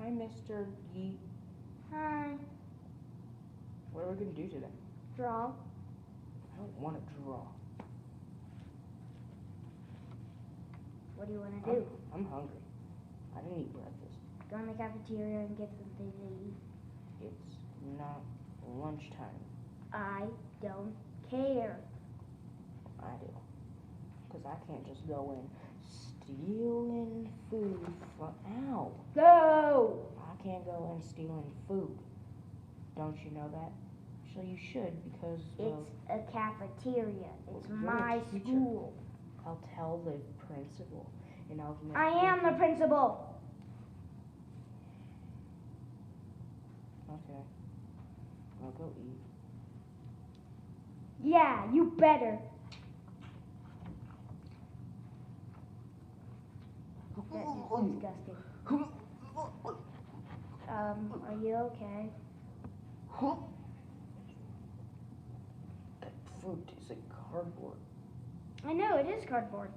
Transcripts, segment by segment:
Hi, Mr. Yeet. Hi. What are we going to do today? Draw. I don't want to draw. What do you want to do? I'm hungry. I didn't eat breakfast. Go in the cafeteria and get something to eat. It's not lunchtime. I don't care. I do. Because I can't just go in stealing food from... Ow! Go! I can't go in stealing food. Don't you know that? Actually, you should because... It's a cafeteria. It's you're my a teacher. school. I'll tell the principal and I'll... I am the principal. Okay. I'll go eat. Yeah, you better. That is disgusting. Are you okay? That food tastes like cardboard. I know, it is cardboard.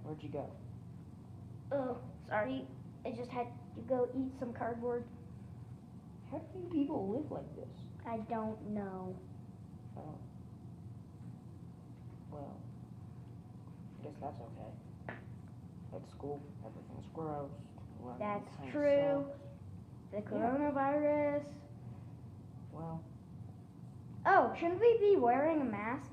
Where'd you go? Oh, sorry. I just had to go eat some cardboard. How do people live like this? I don't know. Oh. Well, I guess that's okay. At school, everything's gross. That's Kinda true. sucks. The coronavirus. Well. Oh, shouldn't we be wearing a mask?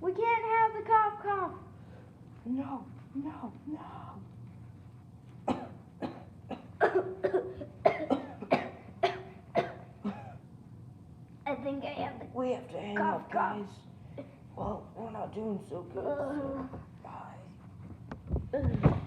We can't have the cough cough. No. I think I have the We have to hang cough up, cough. guys. Well, we're not doing so good. So bye.